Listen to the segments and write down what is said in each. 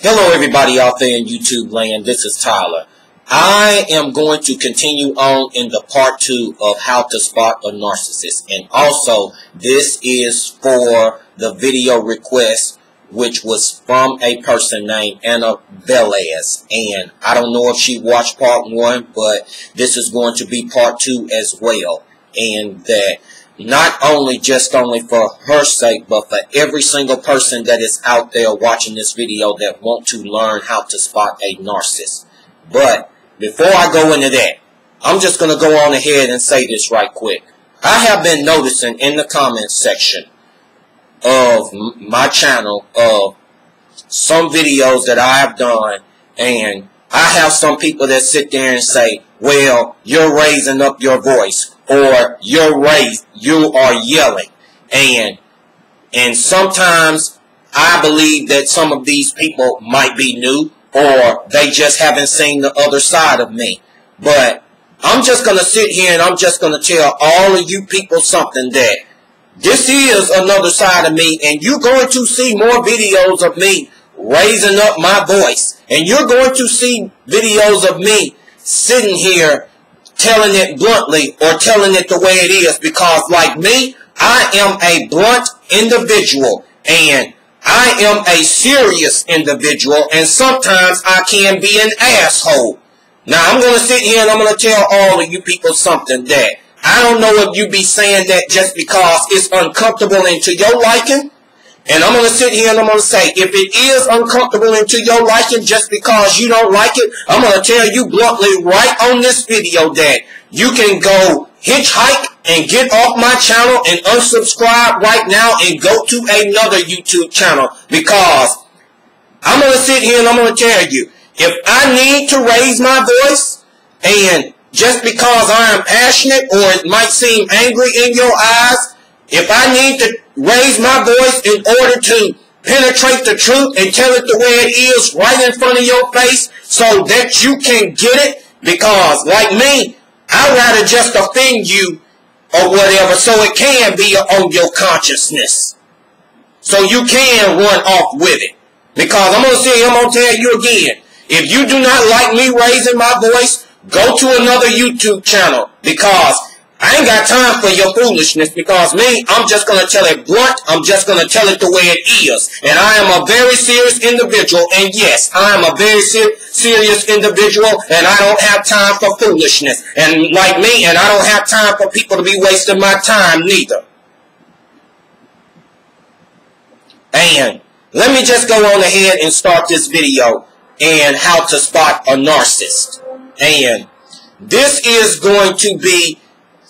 Hello everybody out there in YouTube land, this is Tyler. I am going to continue on in the part 2 of how to spot a narcissist. And also, this is for the video request, which was from a person named Anna Velez. And I don't know if she watched part 1, but this is going to be part 2 as well. And that not only for her sake, but for every single person that is out there watching this video that want to learn how to spot a narcissist. But before I go into that, I'm just going to go on ahead and say this right quick. I have been noticing in the comments section of my channel of some videos that I have done, and I have some people that sit there and say, well, you're raising up your voice, or you are yelling. And sometimes I believe that some of these people might be new, or they just haven't seen the other side of me. But I'm just going to sit here and I'm just going to tell all of you people something, that this is another side of me, and you're going to see more videos of me raising up my voice. And you're going to see videos of me sitting here telling it bluntly or telling it the way it is, because like me, I am a blunt individual and I am a serious individual, and sometimes I can be an asshole. Now I'm going to sit here and I'm going to tell all of you people something, that I don't know if you be saying that just because it's uncomfortable and to your liking. And I'm going to sit here and I'm going to say, if it is uncomfortable and to your liking just because you don't like it, I'm going to tell you bluntly right on this video that you can go hitchhike and get off my channel and unsubscribe right now and go to another YouTube channel, because I'm going to sit here and I'm going to tell you, if I need to raise my voice, and just because I am passionate or it might seem angry in your eyes, if I need to raise my voice in order to penetrate the truth and tell it the way it is right in front of your face so that you can get it, because like me, I'd rather just offend you or whatever so it can be on your consciousness, so you can run off with it. Because I'm going to say, I'm going to tell you again, if you do not like me raising my voice, go to another YouTube channel, because I ain't got time for your foolishness, because me, I'm just going to tell it blunt. I'm just going to tell it the way it is. And I am a very serious individual. And yes, I am a very serious individual. And I don't have time for foolishness. And like me, and I don't have time for people to be wasting my time neither. And let me just go on ahead and start this video and how to spot a narcissist. And this is going to be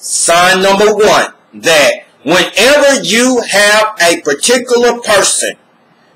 sign number 1, that whenever you have a particular person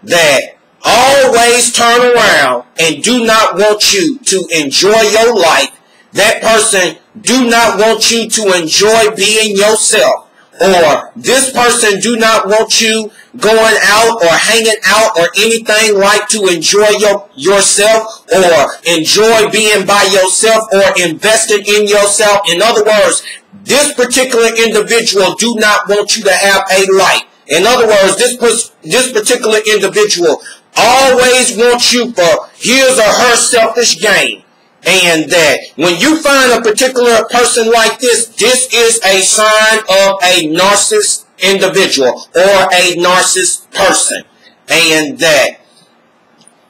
that always turn around and do not want you to enjoy your life, that person do not want you to enjoy being yourself, or this person do not want you going out or hanging out or anything like to enjoy yourself or enjoy being by yourself or investing in yourself. In other words, this particular individual do not want you to have a life. In other words, this particular individual always wants you for his or her selfish gain. And that when you find a particular person like this, this is a sign of a narcissist individual or a narcissist person. And that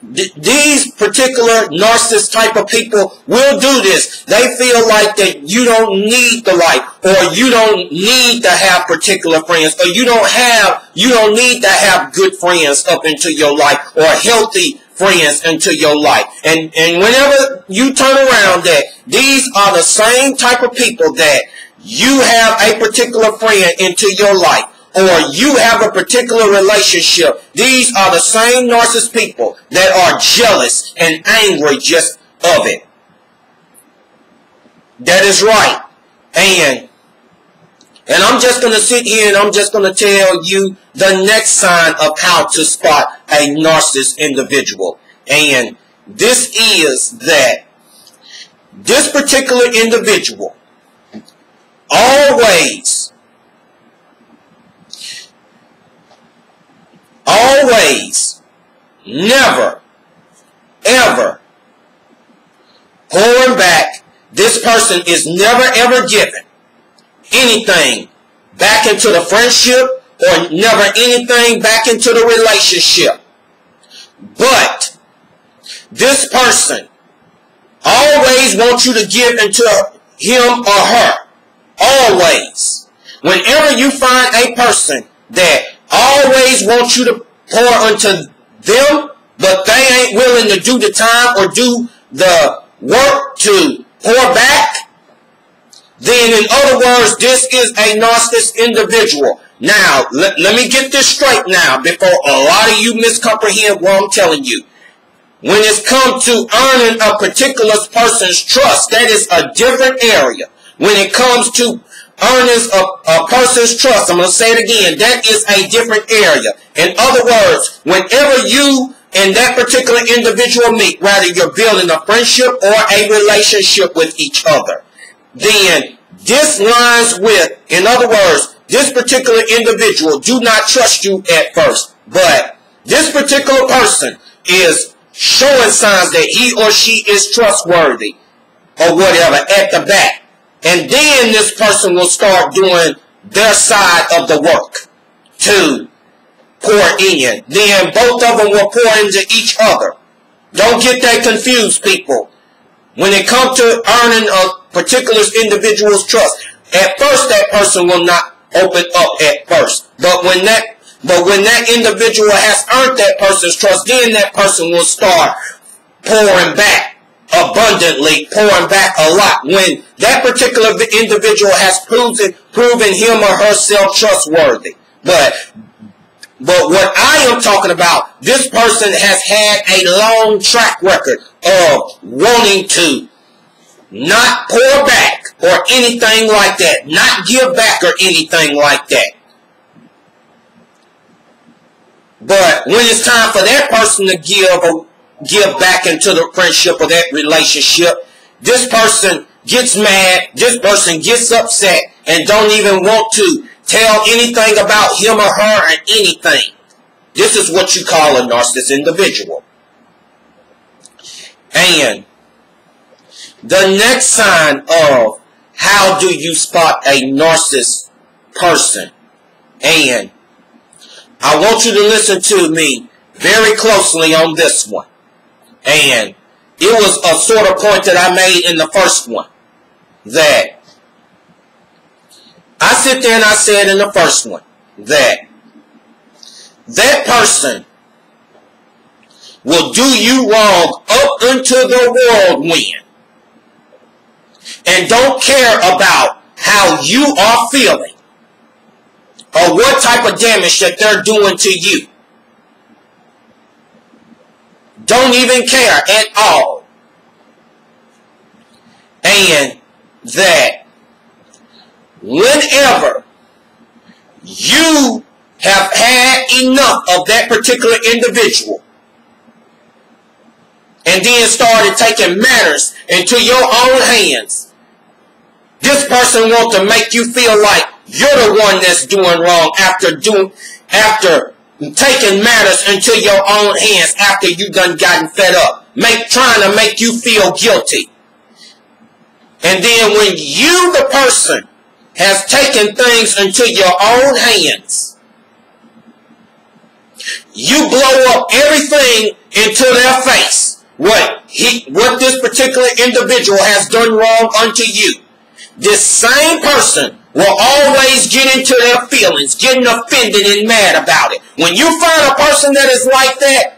these particular narcissist type of people will do this. They feel like that you don't need the life, or you don't need to have particular friends, or you don't need to have good friends up into your life, or healthy friends into your life. And whenever you turn around, that these are the same type of people that you have a particular friend into your life, or you have a particular relationship. These are the same narcissist people that are jealous and angry just of it. That is right. And I'm just going to sit here and I'm just going to tell you the next sign of how to spot a narcissist individual. And this is that this particular individual always never ever pouring back, this person is never ever given anything back into the friendship or never anything back into the relationship. But this person always wants you to give into him or her. Always. Whenever you find a person that always wants you to pour unto them, but they ain't willing to do the time or do the work to pour back, then in other words, this is a narcissist individual. Now, let me get this straight now before a lot of you miscomprehend what I'm telling you. When it's come to earning a particular person's trust, that is a different area. When it comes to earning a person's trust, I'm going to say it again, that is a different area. In other words, whenever you and that particular individual meet, whether you're building a friendship or a relationship with each other, then this lines with, in other words, this particular individual do not trust you at first, but this particular person is showing signs that he or she is trustworthy or whatever at the back. And then this person will start doing their side of the work to pour in. Then both of them will pour into each other. Don't get that confused, people. When it comes to earning a particular individual's trust, at first that person will not open up at first. But when that individual has earned that person's trust, then that person will start pouring back abundantly, pouring back a lot. When that particular individual has proven him or herself trustworthy. But what I am talking about, this person has had a long track record of wanting to not pour back or anything like that, not give back or anything like that. But when it's time for that person to give back into the friendship or that relationship, this person gets mad, this person gets upset, and don't even want to tell anything about him or her or anything. This is what you call a narcissist individual. And the next sign of how do you spot a narcissist person, and I want you to listen to me very closely on this one. And it was a sort of point that I made in the first one, that I sit there and I said in the first one that that person will do you wrong up into the whirlwind and don't care about how you are feeling or what type of damage that they're doing to you. Don't even care at all. And that whenever you have had enough of that particular individual and then started taking matters into your own hands, this person wants to make you feel like you're the one that's doing wrong after taking matters into your own hands after you done gotten fed up, trying to make you feel guilty. And then when you, the person, has taken things into your own hands, you blow up everything into their face. What this particular individual has done wrong unto you. This same person will always get into their feelings, getting offended and mad about it. When you find a person that is like that,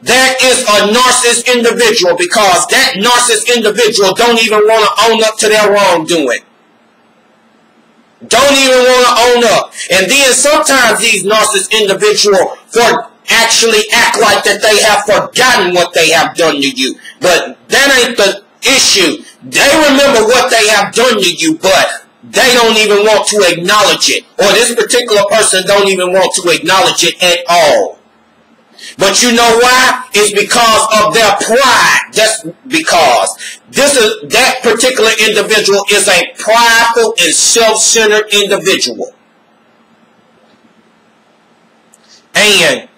that is a narcissist individual, because that narcissist individual don't even want to own up to their wrongdoing. Don't even want to own up. And then sometimes these narcissist individuals actually act like that they have forgotten what they have done to you. But that ain't the issue. They remember what they have done to you, but they don't even want to acknowledge it. Or this particular person don't even want to acknowledge it at all. But you know why? It's because of their pride. That's because that particular individual is a prideful and self-centered individual. And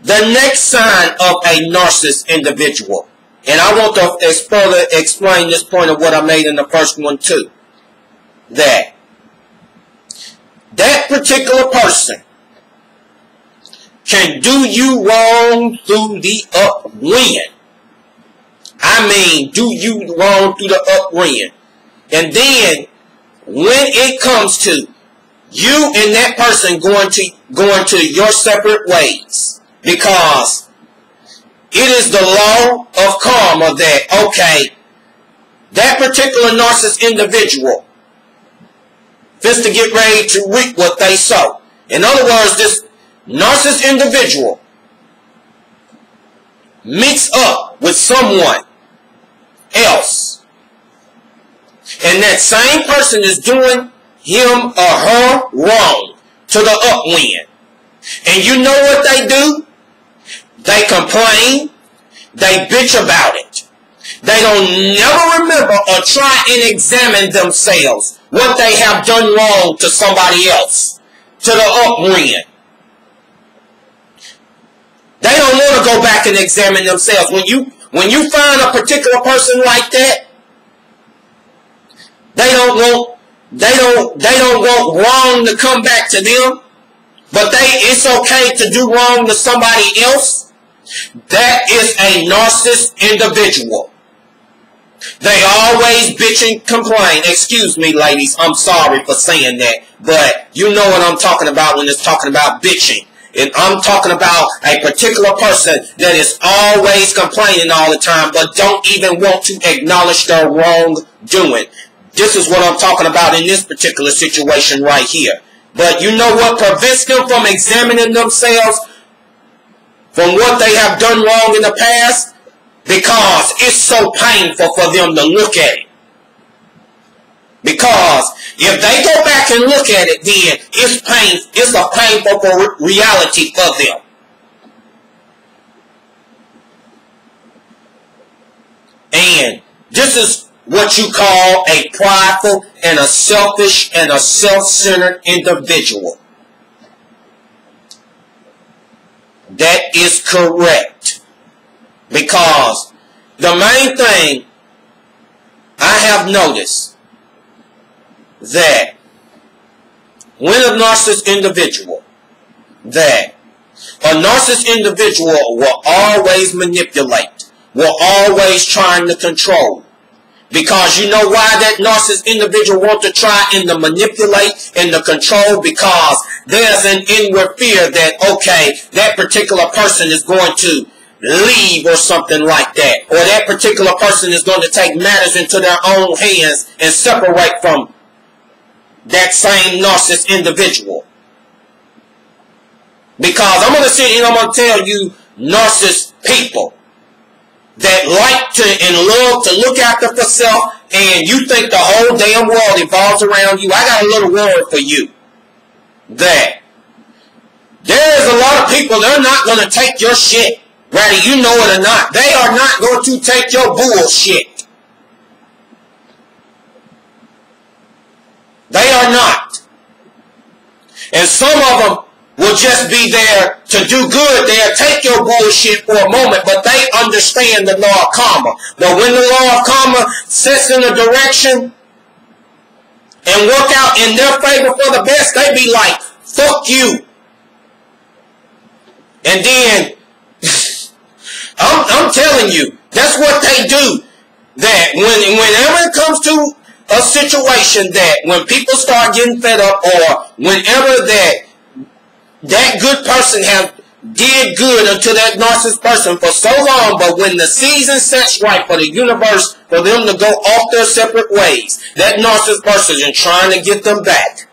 the next sign of a narcissist individual And I want to further explain this point of what I made in the first one too. That particular person can do you wrong through the upwind. I mean, do you wrong through the upwind. And then, when it comes to you and that person going to your separate ways, because it is the law of karma that, okay, that particular narcissist individual is to get ready to reap what they sow. In other words, this narcissist individual meets up with someone else, and that same person is doing him or her wrong to the upwind. And you know what they do? They complain. They bitch about it. They don't never remember or try and examine themselves what they have done wrong to somebody else, to the upwind. They don't want to go back and examine themselves. When you find a particular person like that, they don't want wrong to come back to them, but it's okay to do wrong to somebody else. That is a narcissist individual. They always bitch and complain. Excuse me, ladies, I'm sorry for saying that, but you know what I'm talking about when it's talking about bitching. And I'm talking about a particular person that is always complaining all the time, but don't even want to acknowledge their wrongdoing. This is what I'm talking about in this particular situation right here. But you know what prevents them from examining themselves from what they have done wrong in the past? Because it's so painful for them to look at it. Because if they go back and look at it, then it's a painful reality for them. And this is what you call a prideful and a selfish and a self-centered individual. That is correct. Because the main thing I have noticed that when a narcissist individual, will always manipulate, will always trying to control. Because you know why that narcissist individual wants to try and to manipulate and to control? Because there's an inward fear that, okay, that particular person is going to leave or something like that. Or that particular person is going to take matters into their own hands and separate from that same narcissist individual. Because I'm going to sit here and I'm going to tell you narcissist people that like to and love to look after themselves, and you think the whole damn world evolves around you. I got a little word for you. That there's a lot of people, they're not going to take your shit, whether you know it or not. They are not going to take your bullshit. They are not. And some of them will just be there to do good. They'll take your bullshit for a moment, but they understand the law of karma. But when the law of karma sets in a direction and work out in their favor for the best, they be like, fuck you. And then, I'm telling you, that's what they do. That whenever it comes to a situation that when people start getting fed up, or whenever that good person have did good unto that narcissist person for so long, but when the season sets right for the universe for them to go off their separate ways, that narcissist person is trying to get them back,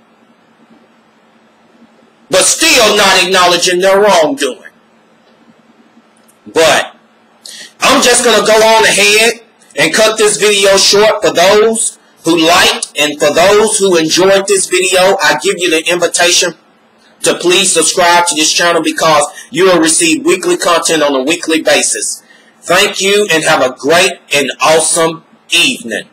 but still not acknowledging their wrongdoing. But I'm just going to go on ahead and cut this video short. For those who liked and for those who enjoyed this video, I give you the invitation to please subscribe to this channel, because you will receive weekly content on a weekly basis. Thank you and have a great and awesome evening.